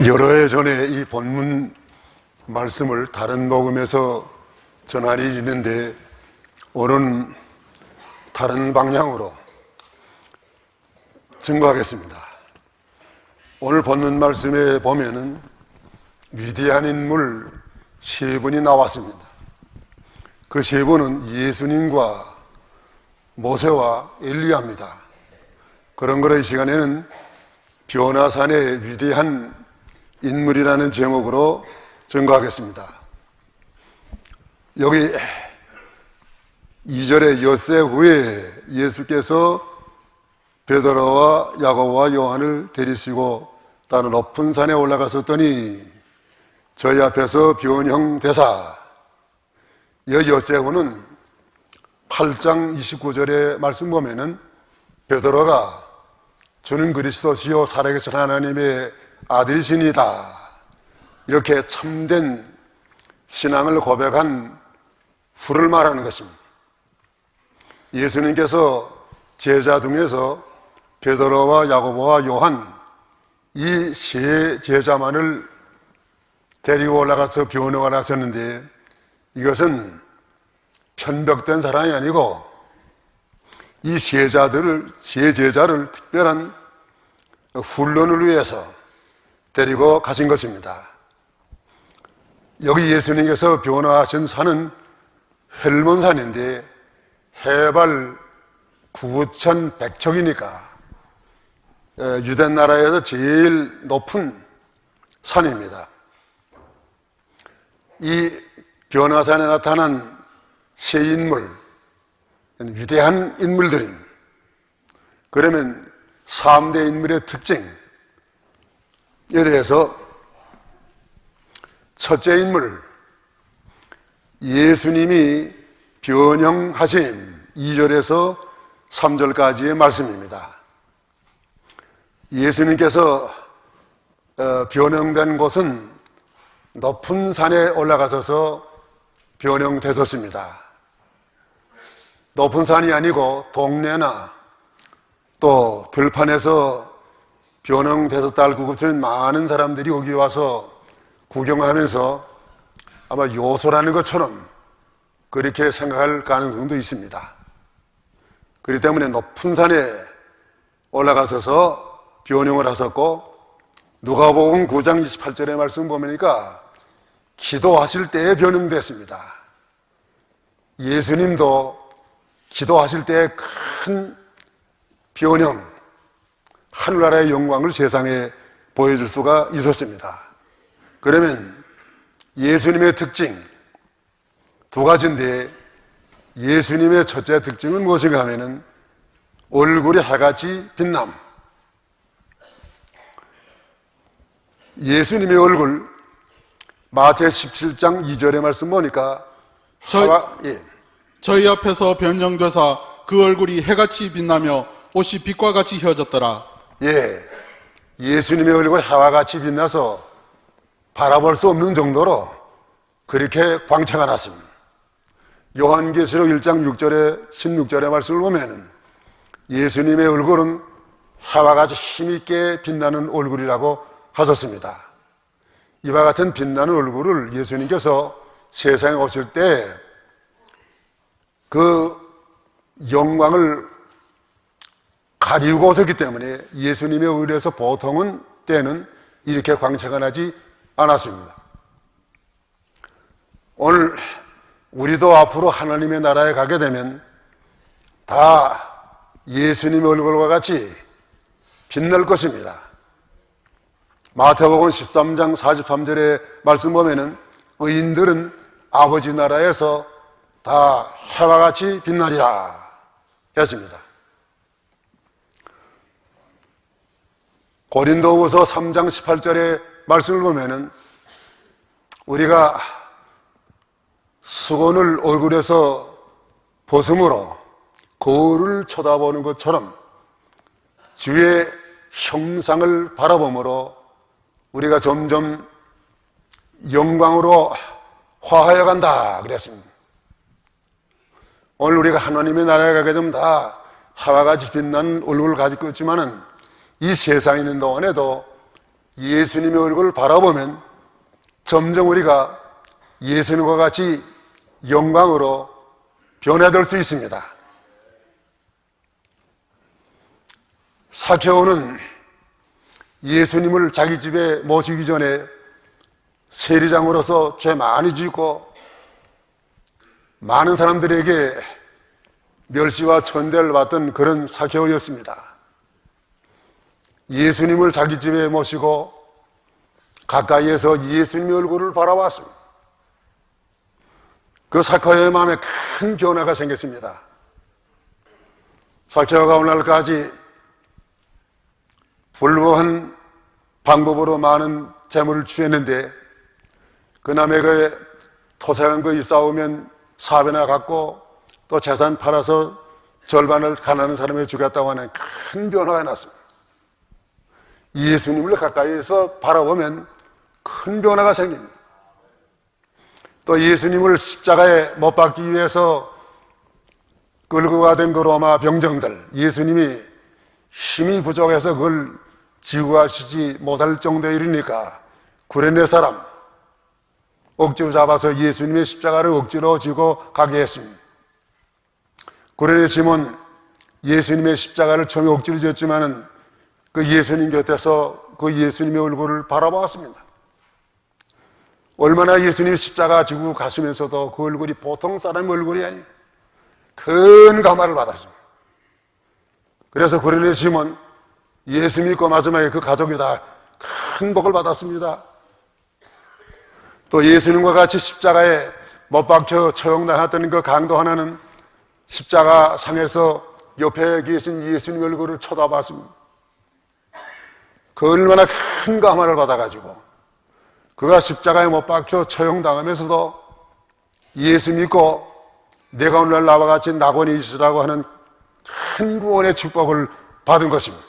여러 해 전에 이 본문 말씀을 다른 복음에서 전할 일이 있는데 오늘은 다른 방향으로 증거하겠습니다. 오늘 본문 말씀에 보면은 위대한 인물 세 분이 나왔습니다. 그 세 분은 예수님과 모세와 엘리야입니다. 그런 거로 이 시간에는 변화산의 위대한 인물이라는 제목으로 증거하겠습니다. 여기 2절에 엿새 후에 예수께서 베드로와 야고보와 요한을 데리시고 다른 높은 산에 올라가셨더니 저희 앞에서 변형되사. 이 엿새 후는 8장 29절의 말씀 보면은 베드로가 주는 그리스도시요 살아계신 하나님의 아들이시니다 이렇게 참된 신앙을 고백한 후를 말하는 것입니다. 예수님께서 제자 중에서 베드로와 야고보와 요한 이 세 제자만을 데리고 올라가서 변호를 하셨는데 이것은 편벽된 사람이 아니고 이 세 제자를 특별한 훈련을 위해서 데리고 가신 것입니다. 여기 예수님께서 변화하신 산은 헬몬산인데 해발 9,100척이니까 유대 나라에서 제일 높은 산입니다. 이 변화산에 나타난 세 인물, 위대한 인물들입니다. 그러면 3대 인물의 특징에 대해서 첫째 인물, 예수님이 변형하신 2절에서 3절까지의 말씀입니다. 예수님께서 변형된 곳은 높은 산에 올라가셔서 변형되셨습니다. 높은 산이 아니고 동네나 또 들판에서 변형되셨다 알고 그치는 많은 사람들이 여기 와서 구경하면서 아마 요소라는 것처럼 그렇게 생각할 가능성도 있습니다. 그렇기 때문에 높은 산에 올라가셔서 변형을 하셨고 누가복음 9장 28절의 말씀 보니까 기도하실 때에 변형됐습니다. 예수님도 기도하실 때 큰 변형, 하늘나라의 영광을 세상에 보여줄 수가 있었습니다. 그러면 예수님의 특징 두 가지인데 예수님의 첫째 특징은 무엇인가 하면은 얼굴이 해같이 빛남. 예수님의 얼굴 마태 17장 2절의 말씀 보니까 저희 앞에서 변형되사 그 얼굴이 해같이 빛나며 옷이 빛과 같이 휘어졌더라. 예수님의 얼굴이 해와 같이 빛나서 바라볼 수 없는 정도로 그렇게 광채가 났습니다. 요한계시록 1장 6절에 16절의 말씀을 보면 예수님의 얼굴은 해와 같이 힘있게 빛나는 얼굴이라고 하셨습니다. 이와 같은 빛나는 얼굴을 예수님께서 세상에 오실 때 그 영광을 가리우고 오셨기 때문에 예수님의 의뢰에서 보통은 때는 이렇게 광채가 나지 않았습니다. 오늘 우리도 앞으로 하나님의 나라에 가게 되면 다 예수님의 얼굴과 같이 빛날 것입니다. 마태복음 13장 43절의 말씀 보면은 의인들은 아버지 나라에서 다 해와 같이 빛나리라 했습니다. 고린도후서 3장 18절의 말씀을 보면은 우리가 수건을 얼굴에서 벗음으로 거울을 쳐다보는 것처럼 주의 형상을 바라봄으로 우리가 점점 영광으로 화하여 간다 그랬습니다. 오늘 우리가 하나님의 나라에 가게 되면 다 해와 같이 빛나는 얼굴을 가지고 있지만은 이 세상에 있는 동안에도 예수님의 얼굴을 바라보면 점점 우리가 예수님과 같이 영광으로 변화될 수 있습니다. 사케오는 예수님을 자기 집에 모시기 전에 세리장으로서 죄 많이 짓고 많은 사람들에게 멸시와 천대를 받던 그런 사케오였습니다. 예수님을 자기 집에 모시고 가까이에서 예수님의 얼굴을 바라봤습니다. 그 사케오의 마음에 큰 변화가 생겼습니다. 사케오가 오늘날까지 불법한 방법으로 많은 재물을 취했는데 그 남의 그 토색한 거 있사오면 사배나 갖고 또 재산 팔아서 절반을 가난한 사람에게 주겠다고 하는 큰 변화가 났습니다. 예수님을 가까이에서 바라보면 큰 변화가 생깁니다. 또 예수님을 십자가에 못 박기 위해서 끌고 가던 그 로마 병정들, 예수님이 힘이 부족해서 그걸 지고 가시지 못할 정도에 이르니까 구레네 사람 억지로 잡아서 예수님의 십자가를 억지로 지고 가게 했습니다. 구레네 시몬 예수님의 십자가를 처음에 억지로 졌지만은 그 예수님 곁에서 그 예수님의 얼굴을 바라보았습니다. 얼마나 예수님이 십자가 지고 가시면서도 그 얼굴이 보통 사람의 얼굴이 아닌 큰 감화를 받았습니다. 그래서 구레네 시몬 예수 믿고 마지막에 그 가족이 다 큰 복을 받았습니다. 또 예수님과 같이 십자가에 못 박혀 처형당했던 그 강도 하나는 십자가 상에서 옆에 계신 예수님 얼굴을 쳐다봤습니다. 그 얼마나 큰 감화를 받아가지고 그가 십자가에 못 박혀 처형당하면서도 예수 믿고 내가 오늘날 나와 같이 낙원에 있으라고 하는 큰 구원의 축복을 받은 것입니다.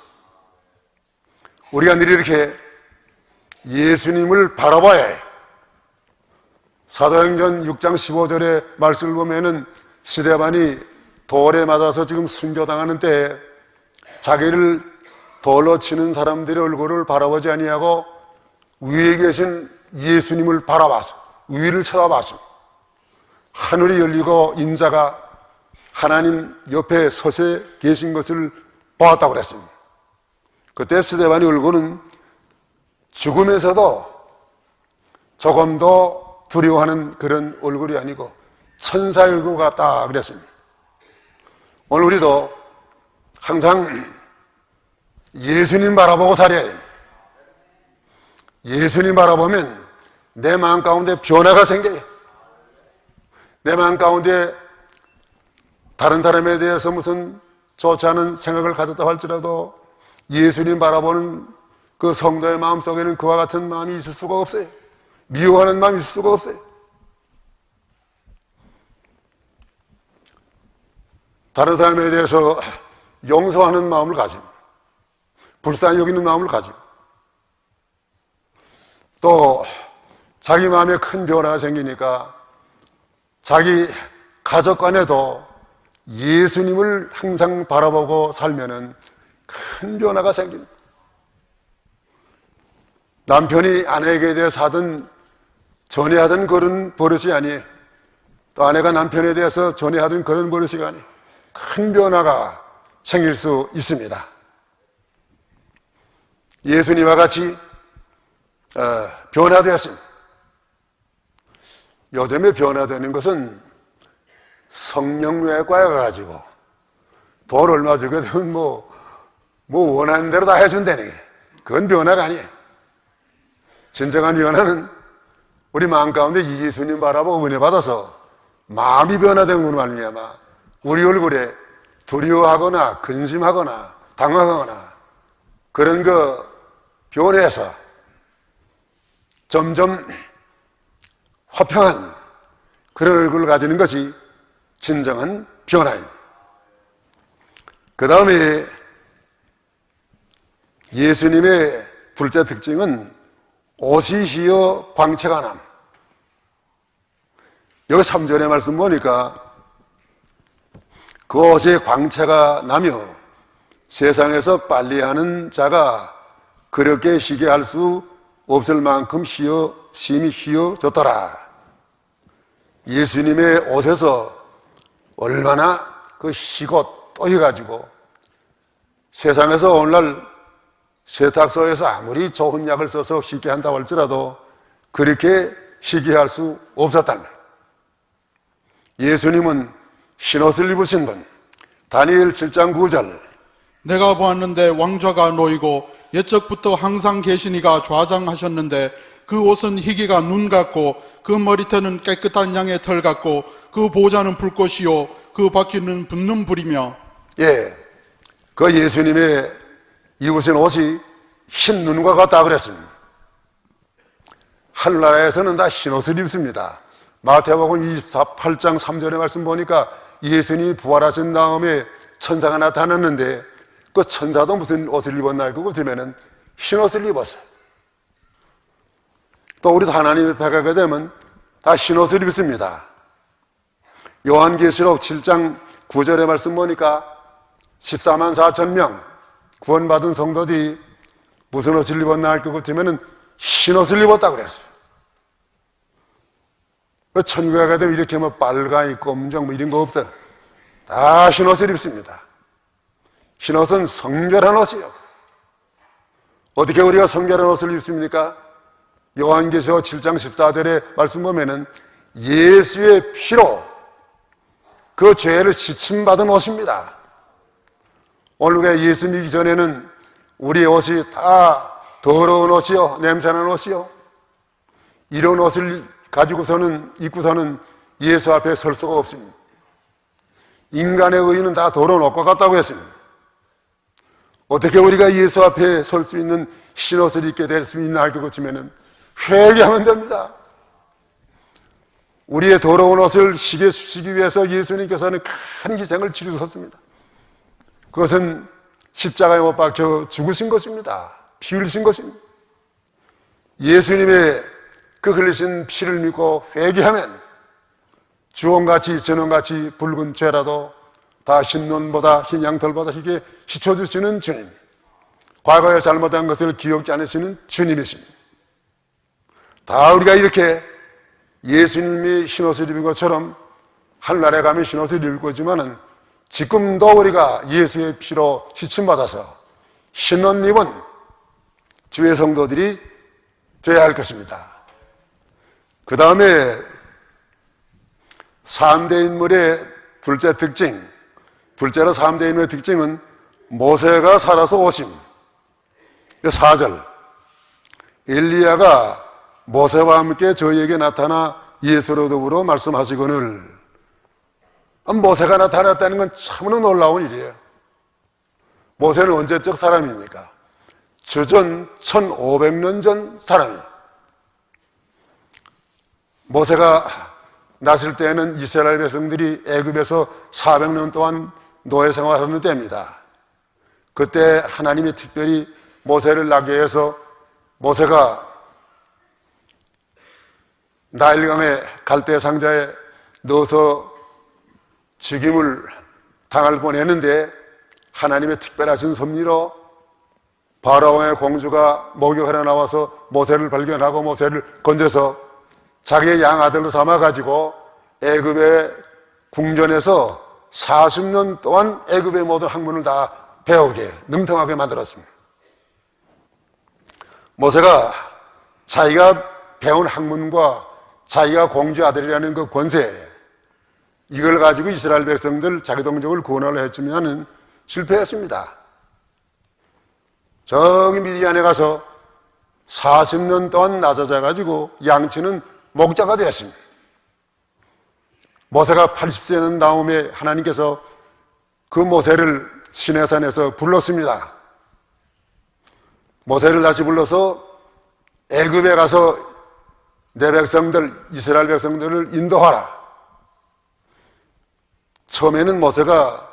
우리가 늘 이렇게 예수님을 바라봐야 해요. 사도행전 6장 15절의 말씀을 보면은 스데반이 돌에 맞아서 지금 순교당하는 때에 자기를 돌로 치는 사람들의 얼굴을 바라보지 아니하고 위에 계신 예수님을 바라봐서 위를 쳐다봤습니다. 하늘이 열리고 인자가 하나님 옆에 서서 계신 것을 보았다고 그랬습니다. 그때 스데반의 얼굴은 죽으면서도 조금 더 두려워하는 그런 얼굴이 아니고 천사의 얼굴 같다 그랬습니다. 오늘 우리도 항상 예수님 바라보고 살아야 해요. 예수님 바라보면 내 마음 가운데 변화가 생겨요. 내 마음 가운데 다른 사람에 대해서 무슨 좋지 않은 생각을 가졌다 할지라도 예수님 바라보는 그 성도의 마음속에는 그와 같은 마음이 있을 수가 없어요. 미워하는 마음이 있을 수가 없어요. 다른 사람에 대해서 용서하는 마음을 가지고 불쌍히 여기는 마음을 가지고 또 자기 마음에 큰 변화가 생기니까 자기 가족 간에도 예수님을 항상 바라보고 살면은 큰 변화가 생깁니다. 남편이 아내에게 대해서 하든 전해하던 그런 버릇이 아니에요. 또 아내가 남편에 대해서 전해하던 그런 버릇이 아니에요. 큰 변화가 생길 수 있습니다. 예수님과 같이 변화되었습니다. 요즘에 변화되는 것은 성령외과에 가가지고 돈 얼마 주게 되면 뭐 원하는 대로 다 해준다는 게 그건 변화가 아니에요. 진정한 변화는 우리 마음 가운데 예수님 바라보고 은혜 받아서 마음이 변화된 것으로 말미암아 우리 얼굴에 두려워하거나 근심하거나 당황하거나 그런 거 변해서 점점 화평한 그런 얼굴을 가지는 것이 진정한 변화입니다. 그 다음에 예수님의 둘째 특징은 옷이 희어 광채가 남. 여기 3절의 말씀 보니까 그 옷에 광채가 나며 세상에서 빨리하는 자가 그렇게 희게 할 수 없을 만큼 심히 희어졌더라. 예수님의 옷에서 얼마나 그 희고 또해가지고 세상에서 오늘날 세탁소에서 아무리 좋은 약을 써서 희게 한다고 할지라도 그렇게 희게 할 수 없었단 말. 예수님은 흰옷을 입으신 분. 다니엘 7장 9절. 내가 보았는데 왕좌가 놓이고 옛적부터 항상 계시니가 좌장하셨는데 그 옷은 희기가 눈 같고 그 머리털은 깨끗한 양의 털 같고 그 보좌는 불꽃이요 그 바퀴는 붙는 불이며. 예, 그 예수님의 입으신 옷이 흰 눈과 같다 그랬습니다. 하늘나라에서는 다 흰옷을 입습니다. 마태복음 28장 3절의 말씀 보니까 예수님이 부활하신 다음에 천사가 나타났는데 그 천사도 무슨 옷을 입었나 그거 보면은 흰옷을 입었어요. 또 우리도 하나님 앞에 가게 되면 다 흰옷을 입습니다. 요한계시록 7장 9절의 말씀 보니까 14만 4천 명 구원받은 성도들이 무슨 옷을 입었나 할 것 같으면은 흰옷을 입었다고 그랬어요. 천국에 가게 되면 이렇게 뭐 빨강이 검정 뭐 이런 거 없어요. 다 흰옷을 입습니다. 흰옷은 성결한 옷이요. 어떻게 우리가 성결한 옷을 입습니까? 요한계시록 7장 14절의 말씀 보면은 예수의 피로 그 죄를 씻임받은 옷입니다. 오늘 우리가 예수 믿기 전에는 우리의 옷이 다 더러운 옷이요, 냄새나는 옷이요. 이런 옷을 가지고서는, 입고서는 예수 앞에 설 수가 없습니다. 인간의 의는 다 더러운 옷과 같다고 했습니다. 어떻게 우리가 예수 앞에 설 수 있는 흰옷을 입게 될 수 있나 할 것 같으면 회개하면 됩니다. 우리의 더러운 옷을 희게 수시기 위해서 예수님께서는 큰 희생을 치르셨습니다. 그것은 십자가에 못 박혀 죽으신 것입니다. 피 흘리신 것입니다. 예수님의 그 흘리신 피를 믿고 회개하면 주홍같이 전홍같이 붉은 죄라도 다 흰 눈보다 흰 양털보다 희게 씻어주시는 주님, 과거에 잘못한 것을 기억지 않으시는 주님이십니다. 다 우리가 이렇게 예수님이 흰옷을 입은 것처럼 하늘나라에 가면 흰옷을 입을 거지만은 지금도 우리가 예수의 피로 씻음받아서 흰옷 입은 주의 성도들이 되어야 할 것입니다. 그 다음에 3대 인물의 둘째 특징, 둘째로 3대 인물의 특징은 모세가 살아서 오심. 4절, 엘리야가 모세와 함께 저희에게 나타나 예수로 더불어 말씀하시거늘. 모세가 나타났다는 건 참으로 놀라운 일이에요. 모세는 언제적 사람입니까? 주전 1500년 전 사람이에요. 모세가 났을 때에는 이스라엘 백성들이 애굽에서 400년 동안 노예 생활하는 때입니다. 그때 하나님이 특별히 모세를 나게 해서 모세가 나일강의 갈대 상자에 넣어서 죽임을 당할 뻔했는데 하나님의 특별하신 섭리로 바로왕의 공주가 목욕하러 나와서 모세를 발견하고 모세를 건져서 자기의 양아들로 삼아가지고 애굽의 궁전에서 40년 동안 애굽의 모든 학문을 다 배우게 능통하게 만들었습니다. 모세가 자기가 배운 학문과 자기가 공주 아들이라는 그 권세, 이걸 가지고 이스라엘 백성들 자기 동족을 구원하려 했지만은 실패했습니다. 저기 미디안에 가서 40년 동안 낮아져 가지고 양치는 목자가 되었습니다. 모세가 80세는 다음에 하나님께서 그 모세를 시내산에서 불렀습니다. 모세를 다시 불러서 애굽에 가서 내 백성들, 이스라엘 백성들을 인도하라. 처음에는 모세가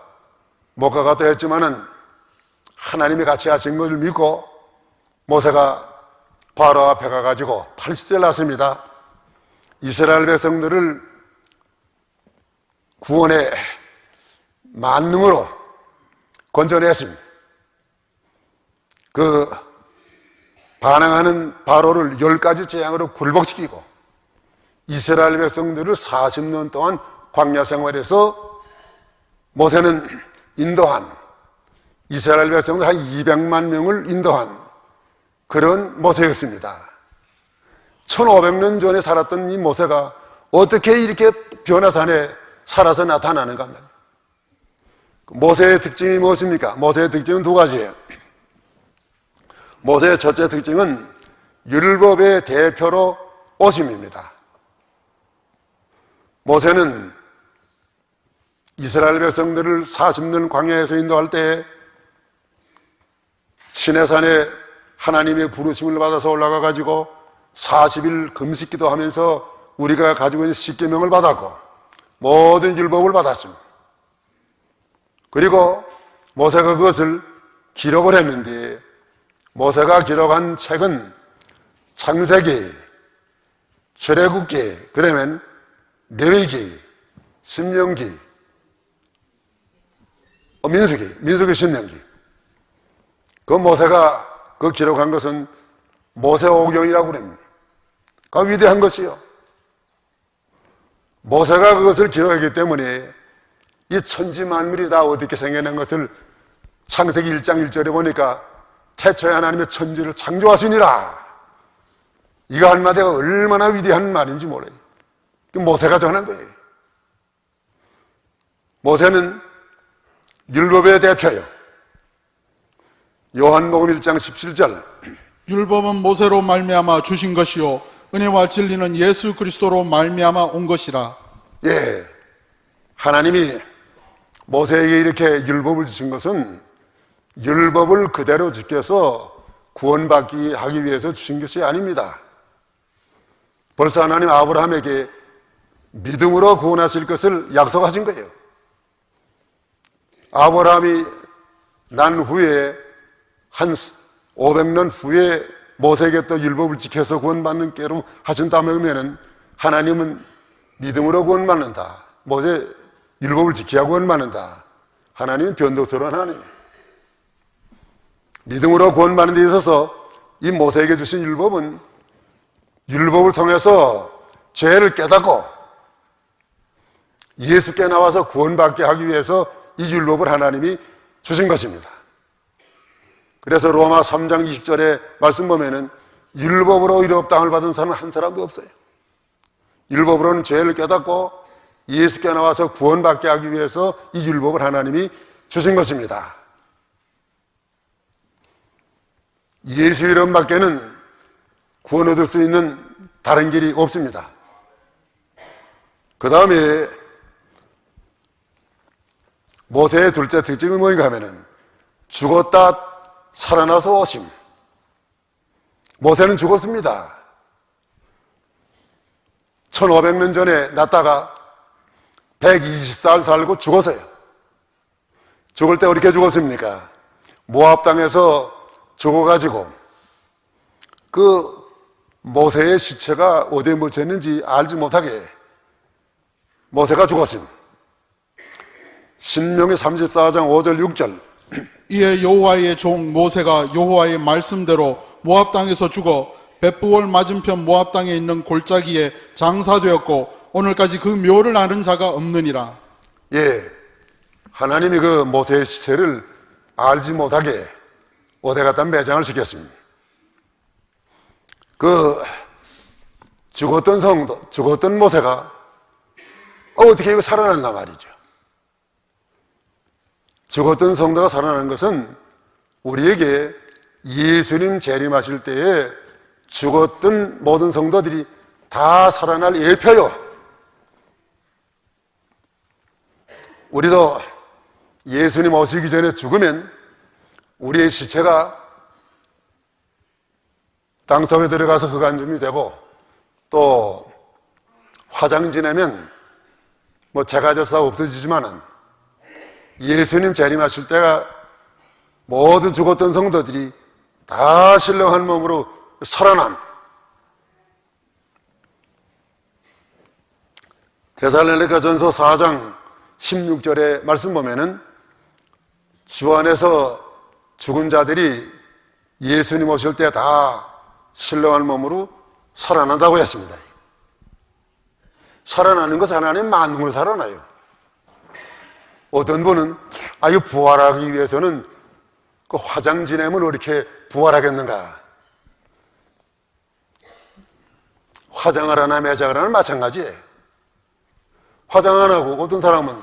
못 가겠다 했지만은 하나님이 같이 하신 것을 믿고 모세가 바로 앞에 가가지고 80세를 낳습니다. 이스라엘 백성들을 구원의 만능으로 건져냈습니다. 그 반항하는 바로를 10가지 재앙으로 굴복시키고 이스라엘 백성들을 40년 동안 광야 생활에서 모세는 인도한 이스라엘 백성들 한 200만 명을 인도한 그런 모세였습니다. 1500년 전에 살았던 이 모세가 어떻게 이렇게 변화산에 살아서 나타나는가 말이에요. 모세의 특징이 무엇입니까? 모세의 특징은 두 가지예요. 모세의 첫째 특징은 율법의 대표로 오심입니다. 모세는 이스라엘 백성들을 40년 광야에서 인도할 때 시내산에 하나님의 부르심을 받아서 올라가 가지고 40일 금식 기도하면서 우리가 가지고 있는 십계명을 받았고 모든 율법을 받았습니다. 그리고 모세가 그것을 기록을 했는데 모세가 기록한 책은 창세기, 출애굽기, 그러면 레위기, 신명기, 민수기, 신명기. 그 모세가 그 기록한 것은 모세오경이라고 그럽니다. 그 위대한 것이요. 모세가 그것을 기록했기 때문에 이 천지 만물이 다 어떻게 생겨난 것을 창세기 1장 1절에 보니까 태초에 하나님의 천지를 창조하시니라. 이거 한마디가 얼마나 위대한 말인지 몰라요. 모세가 전한 거예요. 모세는 율법의 대표요. 요한복음 1장 17절 율법은 모세로 말미암아 주신 것이요 은혜와 진리는 예수 그리스도로 말미암아 온 것이라. 예, 하나님이 모세에게 이렇게 율법을 주신 것은 율법을 그대로 지켜서 구원받기 하기 위해서 주신 것이 아닙니다. 벌써 하나님 아브라함에게 믿음으로 구원하실 것을 약속하신 거예요. 아브라함이 난 후에 한 500년 후에 모세에게 또 율법을 지켜서 구원받는 깨로 하신다면 하나님은 믿음으로 구원받는다. 모세 율법을 지켜야 구원받는다. 하나님은 변덕스러운 하나님이에요. 믿음으로 구원받는 데 있어서 이 모세에게 주신 율법은 율법을 통해서 죄를 깨닫고 예수께 나와서 구원받게 하기 위해서 이 율법을 하나님이 주신 것입니다. 그래서 로마 3장 20절에 말씀 보면은 율법으로 의롭 다함을 받은 사람은 한 사람도 없어요. 율법으로는 죄를 깨닫고 예수께 나와서 구원받게 하기 위해서 이 율법을 하나님이 주신 것입니다. 예수 이름밖에는 구원 얻을 수 있는 다른 길이 없습니다. 그 다음에 모세의 둘째 특징은 뭔가 하면은 죽었다 살아나서 오심. 모세는 죽었습니다. 1500년 전에 났다가 120살 살고 죽었어요. 죽을 때 어떻게 죽었습니까? 모압 땅에서 죽어가지고 그 모세의 시체가 어디에 묻혀있는지 알지 못하게 모세가 죽었습니다. 신명기 34장 5절 6절 이에 여호와의 종 모세가 여호와의 말씀대로 모압 땅에서 죽어 벳부월 맞은편 모압 땅에 있는 골짜기에 장사되었고 오늘까지 그 묘를 아는 자가 없느니라. 예, 하나님이 그 모세의 시체를 알지 못하게 어디 갖다 매장을 시켰습니다. 그 죽었던 성도, 죽었던 모세가 어떻게 이거 살아났나 말이죠. 죽었던 성도가 살아나는 것은 우리에게 예수님 재림하실 때에 죽었던 모든 성도들이 다 살아날 예표요. 우리도 예수님 오시기 전에 죽으면 우리의 시체가 땅속에 들어가서 흑안줌이 되고 또 화장 지내면 뭐 재가 돼서 없어지지만은 예수님 재림하실 때가 모든 죽었던 성도들이 다 신령한 몸으로 살아남. 데살로니가전서 4장 16절의 말씀 보면은 주 안에서 죽은 자들이 예수님 오실 때 다 신령한 몸으로 살아난다고 했습니다. 살아나는 것은 하나님의 만능으로 살아나요. 어떤 분은 이 부활하기 위해서는 그 화장 지내면 어떻게 부활하겠는가? 화장을 하나 매장을 하나 마찬가지예요. 화장 안 하고 어떤 사람은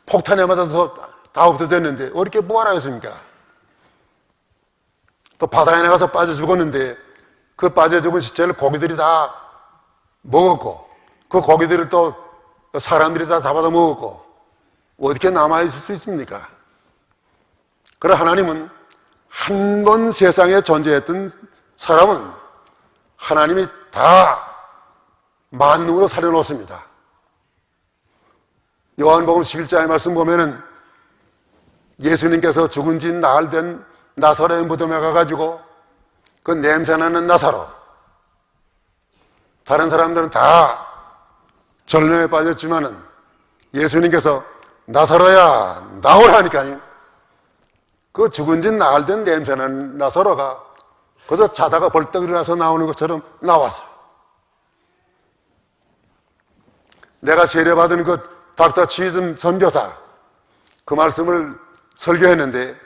폭탄에 맞아서 다 없어졌는데 어떻게 부활하겠습니까? 또 바다에 나가서 빠져 죽었는데 그 빠져 죽은 시체를 고기들이 다 먹었고 그 고기들을 또 사람들이 다 잡아다 먹었고 어떻게 남아있을 수 있습니까? 그러나 하나님은 한 번 세상에 존재했던 사람은 하나님이 다 만능으로 살려놓습니다. 요한복음 11장의 말씀 보면은 예수님께서 죽은 지 나흘 된 나사로의 무덤에 가가지고 그 냄새나는 나사로, 다른 사람들은 다 절름에 빠졌지만은 예수님께서 나사로야 나오라니까요. 그 죽은 지 나흘 된 냄새나는 나사로가 거기서 자다가 벌떡 일어나서 나오는 것처럼 나와서 내가 세례받은 그 닥터 치즘 선교사 그 말씀을 설교했는데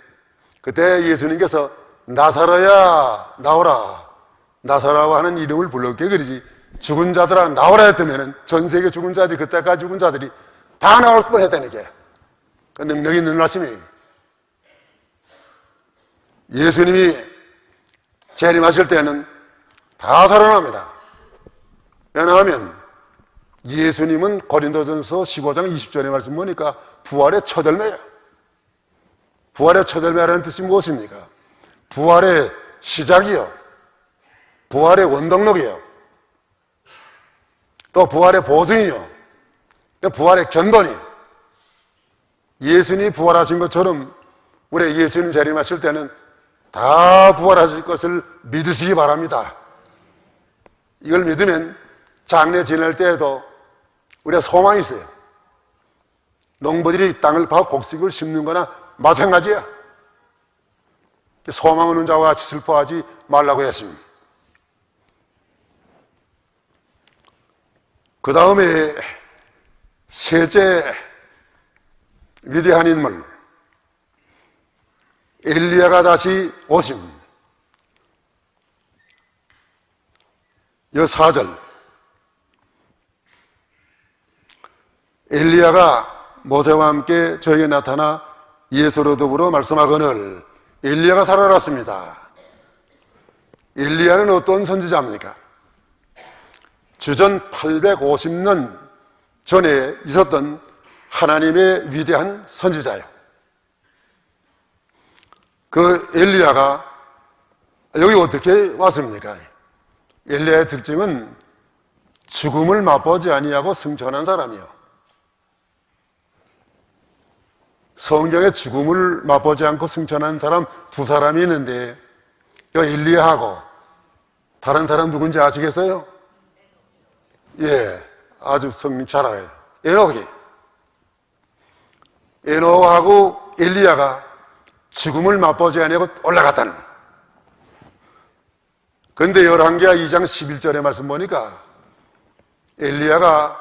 그때 예수님께서 나사로야 나오라, 나사로라고 하는 이름을 불렀게 그러지 죽은 자들아 나오라 했다면 전 세계 죽은 자들이 그때까지 죽은 자들이 다 나올 뻔했다는 게 그 능력 있는 말씀이에요. 예수님이 재림하실 때는 다 살아납니다. 왜냐하면 예수님은 고린도전서 15장 20절의 말씀 보니까 부활의 첫 열매예요. 부활의 첫 열매라는 뜻이 무엇입니까? 부활의 시작이요, 부활의 원동력이요, 또 부활의 보증이요, 부활의 견본이요. 예수님이 부활하신 것처럼 우리 예수님 재림하실 때는 다 부활하실 것을 믿으시기 바랍니다. 이걸 믿으면 장래 지낼 때에도 우리가 소망이 있어요. 농부들이 땅을 파고 곡식을 심는 거나 마찬가지야. 소망 없는 자와 같이 슬퍼하지 말라고 했습니다. 그 다음에 셋째 위대한 인물 엘리야가 다시 오심. 여 4절 엘리야가 모세와 함께 저에게 나타나 예수로 더불어 말씀하거늘 엘리야가 살아났습니다. 엘리야는 어떤 선지자입니까? 주전 850년 전에 있었던 하나님의 위대한 선지자예요. 그 엘리야가 여기 어떻게 왔습니까? 엘리야의 특징은 죽음을 맛보지 아니하고 승천한 사람이요. 성경에 죽음을 맛보지 않고 승천한 사람 두 사람이 있는데 이 엘리야하고 다른 사람 누군지 아시겠어요? 예, 아주 성님 잘 알아요. 에녹하고 엘리야가 죽음을 맛보지 아니하고 올라갔다는. 그런데 열왕기하 2장 11절의 말씀 보니까 엘리야가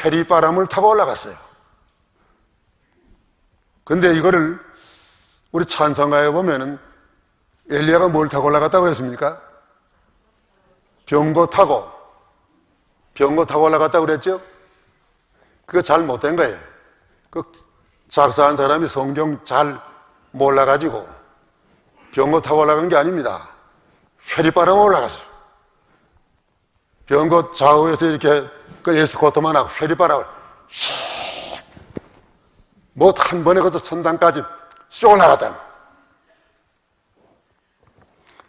회리바람을 타고 올라갔어요. 근데 이거를 우리 찬송가에 보면은 엘리야가 뭘 타고 올라갔다고 그랬습니까? 병거 타고 올라갔다고 그랬죠? 그거 잘 못된 거예요. 그 작사한 사람이 성경 잘 몰라가지고 병거 타고 올라간 게 아닙니다. 회리바람에 올라갔어요. 병거 좌우에서 이렇게 그 에스코트만 하고 회리바람을 못 한 번에 그저 천당까지 쭉 올라갔다.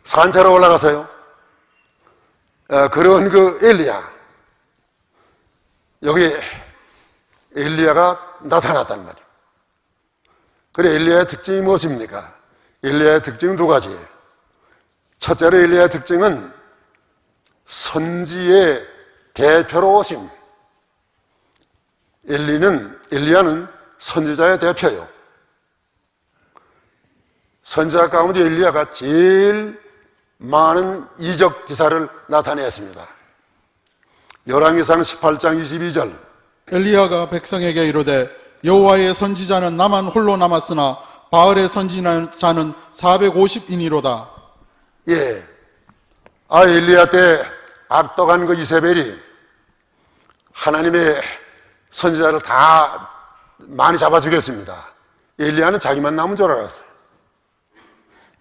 산차로 올라가서요. 그런 그 엘리야, 여기 엘리야가 나타났단 말이에요. 그래, 엘리야의 특징이 무엇입니까? 엘리야의 특징은 두 가지예요. 첫째로 엘리야의 특징은 선지의 대표로 오심. 엘리야는 선지자의 대표요. 선지자 가운데 엘리야가 제일 많은 이적 기사를 나타내었습니다. 열왕기상 18장 22절 엘리야가 백성에게 이르되 여호와의 선지자는 나만 홀로 남았으나 바알의 선지자는 450인이로다. 예, 엘리야 때 악독한 그 이세벨이 하나님의 선지자를 다 많이 잡아 죽였습니다. 엘리야는 자기만 남은 줄 알았어요.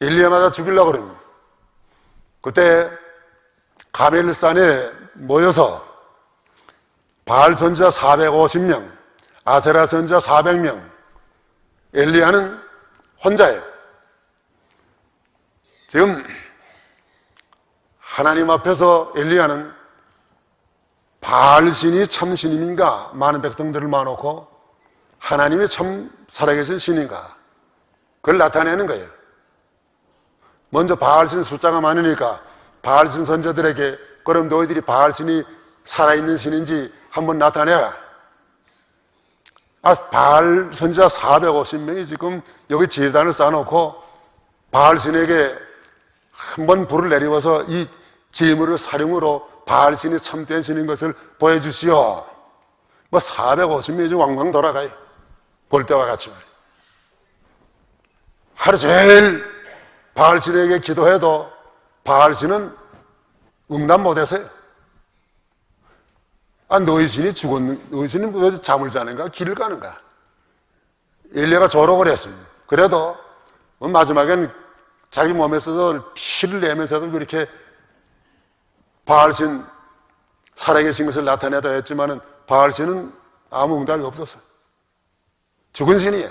엘리야마다 죽이려고 그럽니다. 그때 가멜산에 모여서 바알 선지자 450명, 아세라 선지자 400명, 엘리야는 혼자예요. 지금 하나님 앞에서 엘리야는 바알신이 참 신인인가, 많은 백성들을 모아놓고 하나님이 참 살아계신 신인가, 그걸 나타내는 거예요. 먼저 바알신 숫자가 많으니까 바알신 선자들에게 그럼 너희들이 바알신이 살아있는 신인지 한번 나타내라. 바알 선지자 450명이 지금 여기 제단을 쌓아놓고 바알신에게 한번 불을 내리워서 이 제물을 사령으로 바알신이 참된 신인 것을 보여주시오. 450명이 왕왕 돌아가요. 볼 때와 같이. 하루 종일 바알신에게 기도해도 바알신은 응답 못해서요. 너희 신이 너희 신이 왜 잠을 자는가? 길을 가는가? 엘리야가 조롱을 했습니다. 그래도 마지막엔 자기 몸에서도 피를 내면서도 그렇게 바알신 살아계신 것을 나타내다 했지만은 바알신은 아무 응답이 없었어요. 죽은 신이에요.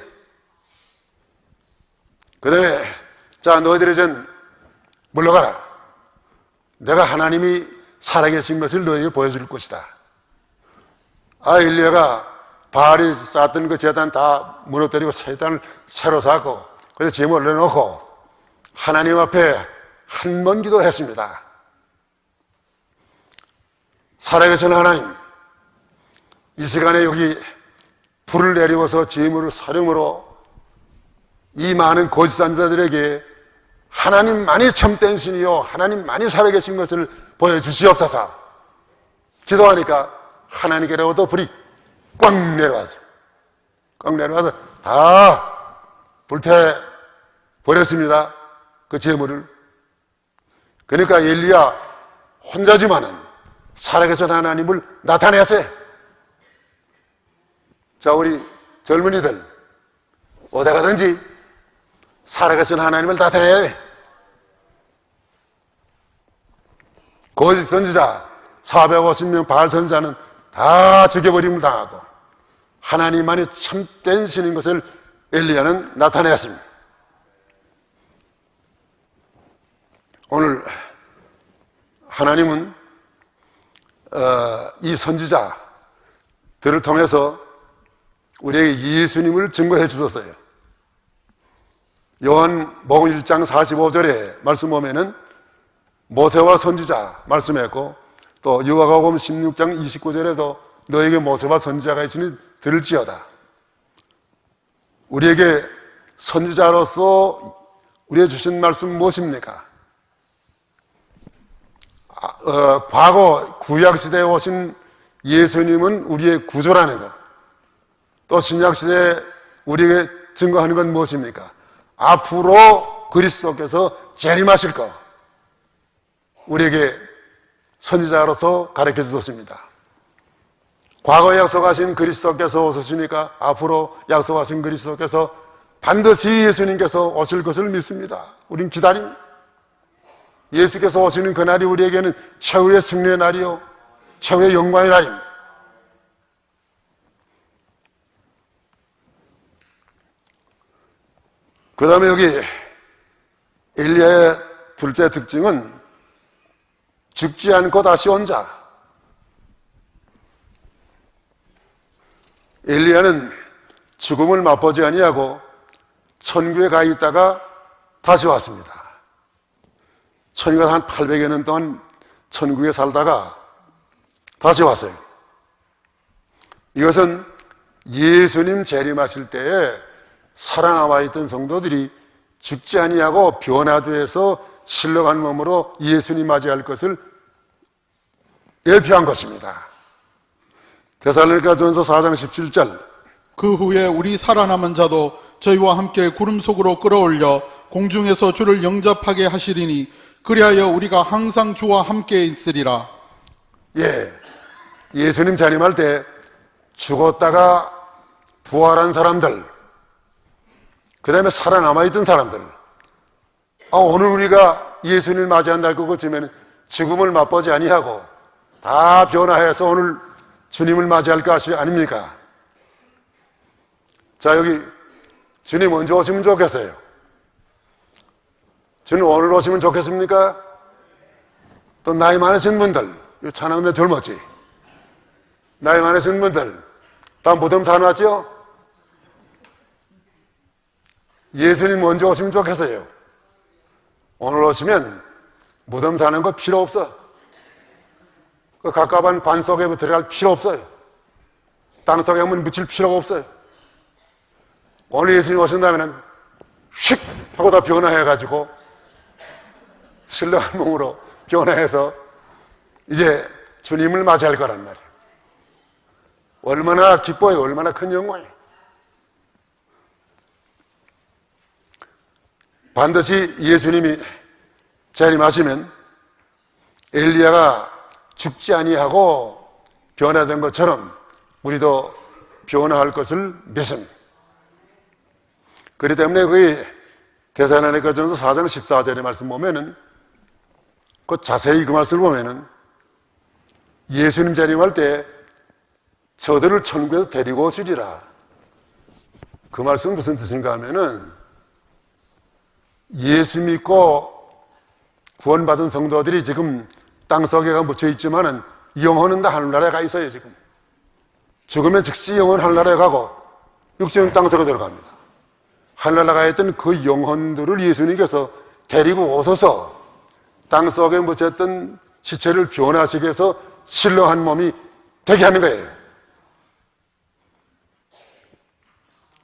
그다음에 자, 너희들이 전 물러가라. 내가 하나님이 살아계신 것을 너희에게 보여줄 것이다. 엘리야가 바알이 쌓았던 그 제단 다 무너뜨리고 제단을 새로 쌓고 그래서 제물 올려놓고 하나님 앞에 한 번 기도했습니다. 살아계신 하나님, 이 시간에 여기 불을 내리워서 제물을 사령으로 이 많은 거짓 선지자들에게 하나님만이 참된 신이요 하나님만이 살아계신 것을 보여주시옵소서. 기도하니까 하나님께로부터 불이 꽉 내려와서 다 불태버렸습니다. 그 제물을. 그러니까 엘리야 혼자지만은 살아계신 하나님을 나타내세요. 자, 우리 젊은이들 어디 가든지 살아계신 하나님을 나타내야 해. 거짓 선지자 450명 바알 선지자는 다 죽여버림을 당하고 하나님만이 참된 신인 것을 엘리야는 나타내었습니다. 오늘 하나님은 이 선지자들을 통해서 우리에게 예수님을 증거해 주셨어요. 요한복음 1장 45절에 말씀 보면은 모세와 선지자 말씀했고 또 요한복음 16장 29절에도 너에게 모세와 선지자가 있으니 들을지어다. 우리에게 선지자로서 우리에게 주신 말씀 무엇입니까? 과거 구약시대에 오신 예수님은 우리의 구조라는 것. 또 신약시대에 우리에게 증거하는 건 무엇입니까? 앞으로 그리스도께서 재림하실 것. 우리에게 선지자로서 가르쳐 주셨습니다. 과거에 약속하신 그리스도께서 오셨으니까 앞으로 약속하신 그리스도께서 반드시 예수님께서 오실 것을 믿습니다. 우린 기다림. 예수께서 오시는 그날이 우리에게는 최후의 승리의 날이요 최후의 영광의 날입니다. 그 다음에 여기 엘리야의 둘째 특징은 죽지 않고 다시 온 자. 엘리야는 죽음을 맛보지 아니하고 천국에 가 있다가 다시 왔습니다. 천국에 한 800여 년 동안 천국에 살다가 다시 왔어요. 이것은 예수님 재림하실 때에 살아남아 있던 성도들이 죽지 아니하고 변화되어서 신령한 몸으로 예수님 맞이할 것을 예표한 것입니다. 데살로니가전서 4장 17절 그 후에 우리 살아남은 자도 저희와 함께 구름 속으로 끌어올려 공중에서 주를 영접하게 하시리니 그리하여 우리가 항상 주와 함께 있으리라. 예수님 자림할 때 죽었다가 부활한 사람들, 그 다음에 살아남아있던 사람들, 오늘 우리가 예수님을 맞이한다 할 것 같으면 죽음을 맛보지 아니하고 다 변화해서 오늘 주님을 맞이할 것이 아닙니까? 자, 여기 주님 언제 오시면 좋겠어요? 주님 오늘 오시면 좋겠습니까? 또 나이 많으신 분들, 찬양대 젊었지? 나이 많으신 분들 다 무덤 사놨죠? 예수님 언제 오시면 좋겠어요? 오늘 오시면 무덤 사는 거 필요 없어. 그 갑갑한 관 속에 들어갈 필요 없어요. 땅 속에 한번 묻힐 필요가 없어요. 오늘 예수님 오신다면 휙 하고 다 변화해가지고 신령한 몸으로 변화해서 이제 주님을 맞이할 거란 말이에요. 얼마나 기뻐요. 얼마나 큰 영광이에요. 반드시 예수님이 재림하시면 엘리야가 죽지 아니하고 변화된 것처럼 우리도 변화할 것을 믿습니다. 그렇기 때문에 그 데살로니가전서 4장 14절의 말씀 보면은 그 자세히 그 말씀을 보면은 예수님 재림할 때 저들을 천국에서 데리고 오시리라. 그 말씀은 무슨 뜻인가 하면은 예수 믿고 구원받은 성도들이 지금 땅속에 묻혀 있지만은 영혼은 다 하늘나라에 가 있어요. 지금 죽으면 즉시 영혼 하늘나라에 가고 육신은 땅속에 들어갑니다. 하늘나라에 가 있던 그 영혼들을 예수님께서 데리고 오셔서 땅속에 묻혔던 시체를 변화시키기 위해서 신령한 몸이 되게 하는 거예요.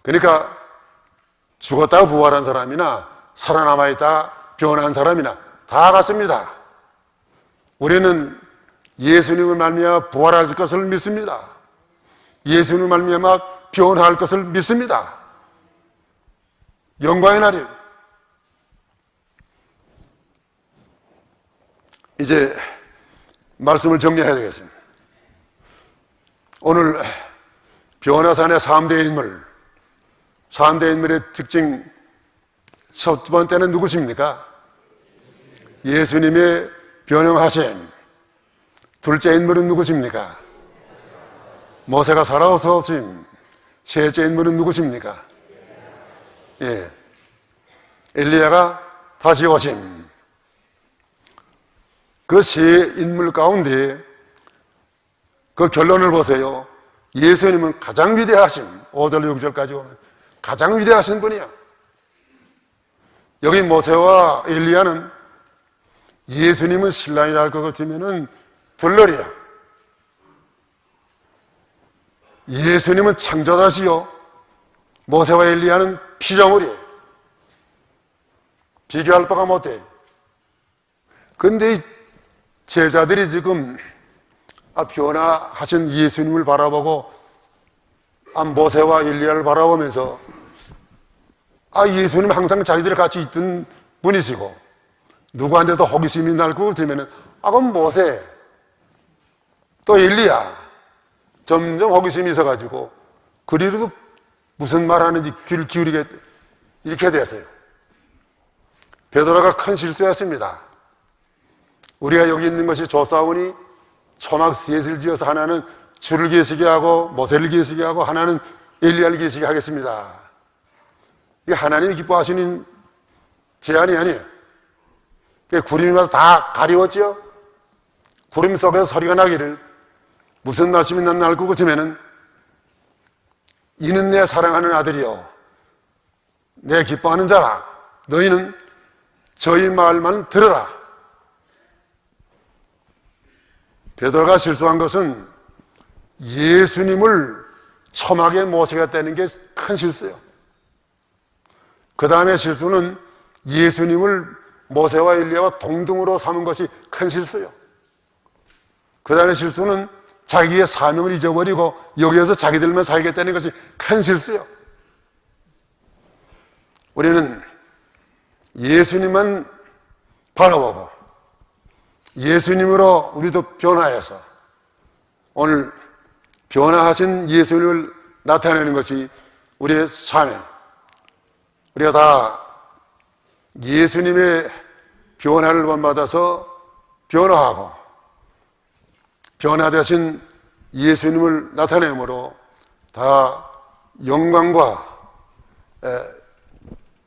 그러니까 죽었다가 부활한 사람이나 살아남아있다 변화한 사람이나 다 같습니다. 우리는 예수님을 말미암아 부활할 것을 믿습니다. 예수님을 말미암아 변화할 것을 믿습니다. 영광의 날이 이제 말씀을 정리해야 되겠습니다. 오늘 변화산의 3대 인물, 3대 인물의 특징 첫 번째는 누구십니까? 예수님의 변형하심. 둘째 인물은 누구십니까? 모세가 살아서 오심. 셋째 인물은 누구십니까? 엘리야가 다시 오심. 그 세 인물 가운데 그 결론을 보세요. 예수님은 가장 위대하신, 5절 6절까지 보면 가장 위대하신 분이야. 여기 모세와 엘리야는 예수님은 신랑이라 할 것 같으면은 들러리야. 예수님은 창조자시요, 모세와 엘리야는 피조물이에요. 비교할 바가 못해. 근데 이 제자들이 지금 변화하신 예수님을 바라보고 모세와 엘리야를 바라보면서 예수님 항상 자기들이 같이 있던 분이시고 누구한테도 호기심이 날 것 같으면 그럼 모세 또 엘리야 점점 호기심이 있어가지고 그리도 무슨 말 하는지 귀를 기울이게 이렇게 됐어요. 베드로가 큰 실수했습니다. 우리가 여기 있는 것이 조사오니 초막 셋을 지어서 하나는 주를 계시게 하고 모세를 계시게 하고 하나는 엘리야를 계시게 하겠습니다. 이게 하나님이 기뻐하시는 제안이 아니에요. 구름이마다 다 가리웠죠. 구름 속에서 소리가 나기를 무슨 말씀이 났나 알 것 같으면은 이는 내 사랑하는 아들이요 내 기뻐하는 자라. 너희는 저희 말만 들으라. 베드로가 실수한 것은 예수님을 초막에 모시겠다는 게 큰 실수예요. 그 다음에 실수는 예수님을 모세와 엘리야와 동등으로 삼은 것이 큰 실수요. 그 다음에 실수는 자기의 사명을 잊어버리고 여기에서 자기들만 살겠다는 것이 큰 실수요. 우리는 예수님만 바라보고 예수님으로 우리도 변화해서 오늘 변화하신 예수님을 나타내는 것이 우리의 사명. 우리가 다 예수님의 변화를 본받아서 변화하고 변화되신 예수님을 나타내므로 다 영광과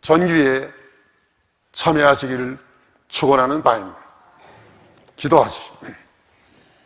전기에 참여하시기를 축원하는 바입니다. 기도하십시오.